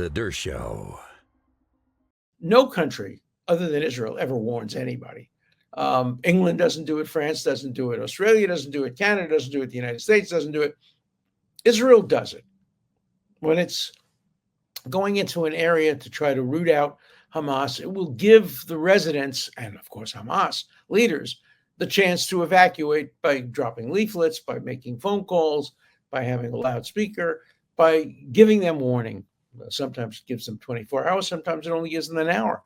The Dershow. No country other than Israel ever warns anybody. England doesn't do it. France doesn't do it. Australia doesn't do it. Canada doesn't do it. The United States doesn't do it. Israel does it when it's going into an area to try to root out Hamas. It will give the residents and, of course, Hamas leaders the chance to evacuate by dropping leaflets, by making phone calls, by having a loudspeaker, by giving them warning. Sometimes it gives them 24 hours. Sometimes it only gives them an hour.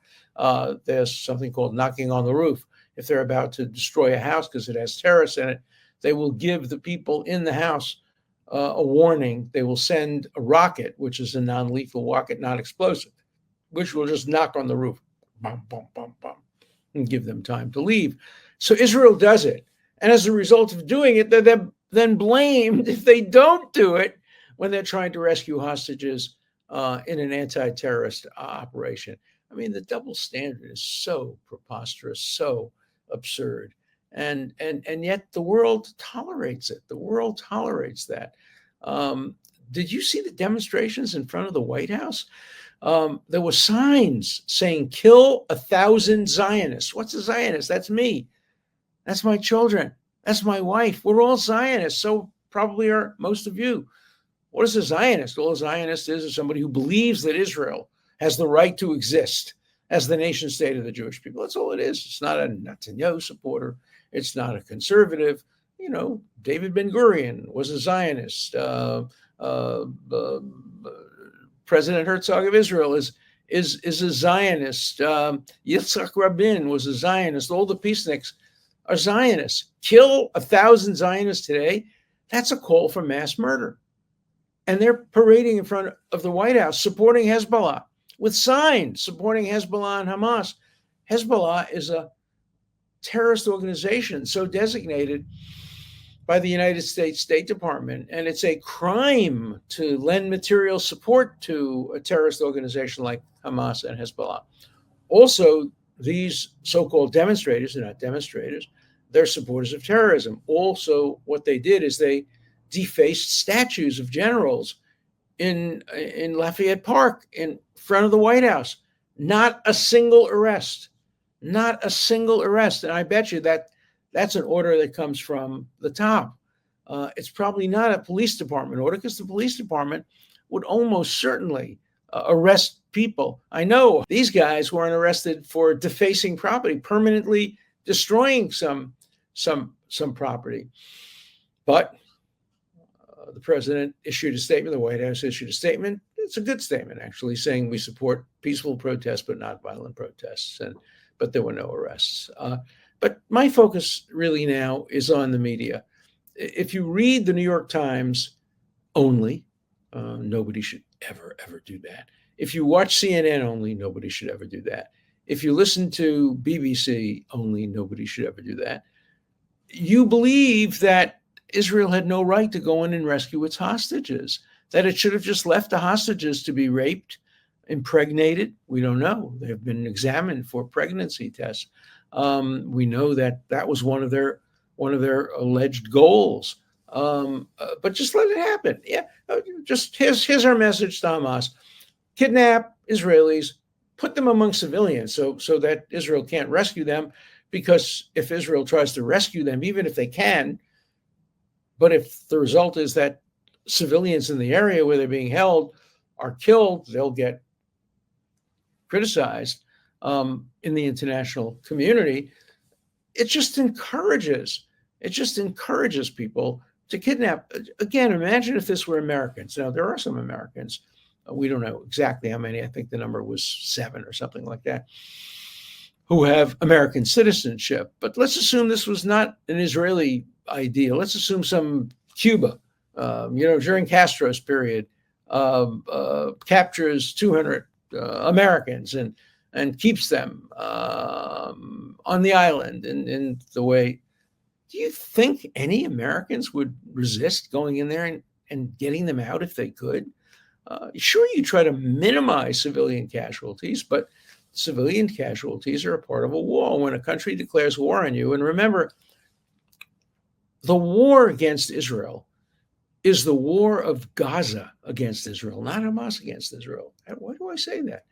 There's something called knocking on the roof. If they're about to destroy a house because it has terrorists in it, they will give the people in the house a warning. They will send a rocket, which is a non-lethal rocket, non-explosive, which will just knock on the roof, bum, bum, bum, bum, and give them time to leave. So Israel does it. And as a result of doing it, they're then blamed if they don't do it when they're trying to rescue hostages in an anti-terrorist operation. I mean, the double standard is so preposterous, so absurd. And yet the world tolerates it. The world tolerates that. Did you see the demonstrations in front of the White House? There were signs saying, "Kill 1,000 Zionists." What's a Zionist? That's me. That's my children. That's my wife. We're all Zionists. So probably are most of you. What is a Zionist? Well, a Zionist is somebody who believes that Israel has the right to exist as the nation state of the Jewish people. That's all it is. It's not a Netanyahu supporter. It's not a conservative. You know, David Ben-Gurion was a Zionist. President Herzog of Israel is a Zionist. Yitzhak Rabin was a Zionist. All the peaceniks are Zionists. Kill 1,000 Zionists today. That's a call for mass murder. And they're parading in front of the White House supporting Hezbollah with signs supporting Hezbollah and Hamas. Hezbollah is a terrorist organization so designated by the United States State Department, and it's a crime to lend material support to a terrorist organization like Hamas and Hezbollah. Also, these so-called demonstrators are not demonstrators, they're supporters of terrorism. Also, what they did is they defaced statues of generals in Lafayette Park in front of the White House. Not a single arrest. Not a single arrest. And I bet you that's an order that comes from the top. It's probably not a police department order because the police department would almost certainly arrest people. I know these guys weren't arrested for defacing property, permanently destroying some property. But the president issued a statement, the White House issued a statement. It's a good statement, actually, saying we support peaceful protests, but not violent protests. But there were no arrests. But my focus really now is on the media. If you read the New York Times only, nobody should ever do that. If you watch CNN only, nobody should ever do that. If you listen to BBC only, nobody should ever do that. You believe that Israel had no right to go in and rescue its hostages, that it should have just left the hostages to be raped, impregnated. We don't know. They've been examined for pregnancy tests. We know that was one of their alleged goals. But just let it happen. Yeah, just here's our message to Hamas: kidnap Israelis, put them among civilians, so that Israel can't rescue them. Because if Israel tries to rescue them, even if they can, but if the result is that civilians in the area where they're being held are killed, they'll get criticized in the international community. It just encourages people to kidnap. Again, imagine if this were Americans. Now, there are some Americans. We don't know exactly how many. I think the number was 7 or something like that, who have American citizenship. But let's assume this was not an Israeli idea. Let's assume some Cuba, during Castro's period, captures 200 Americans and keeps them on the island in the way. Do you think any Americans would resist going in there and getting them out if they could? Sure, you try to minimize civilian casualties, but civilian casualties are a part of a war. When a country declares war on you, and remember, the war against Israel is the war of Gaza against Israel, not Hamas against Israel. Why do I say that?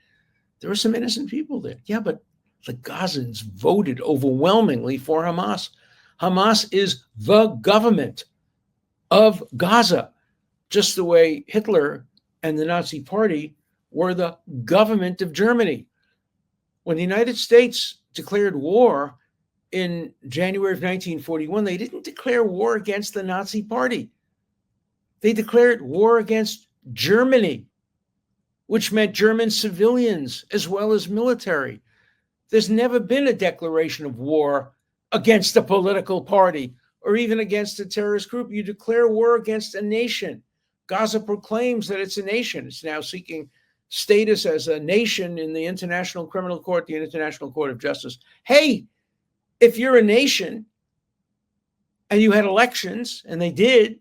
There are some innocent people there. Yeah, but the Gazans voted overwhelmingly for Hamas. Hamas is the government of Gaza, just the way Hitler and the Nazi Party were the government of Germany. When the United States declared war in January of 1941, they didn't declare war against the Nazi Party. They declared war against Germany, which meant German civilians as well as military. There's never been a declaration of war against a political party or even against a terrorist group. You declare war against a nation. Gaza proclaims that it's a nation. It's now seeking status as a nation in the International Criminal Court, the International Court of Justice. Hey, if you're a nation and you had elections, and they did,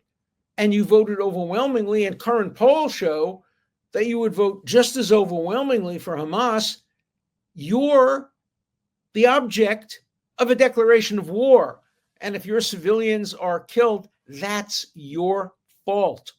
and you voted overwhelmingly, and current polls show that you would vote just as overwhelmingly for Hamas, you're the object of a declaration of war. And if your civilians are killed, that's your fault.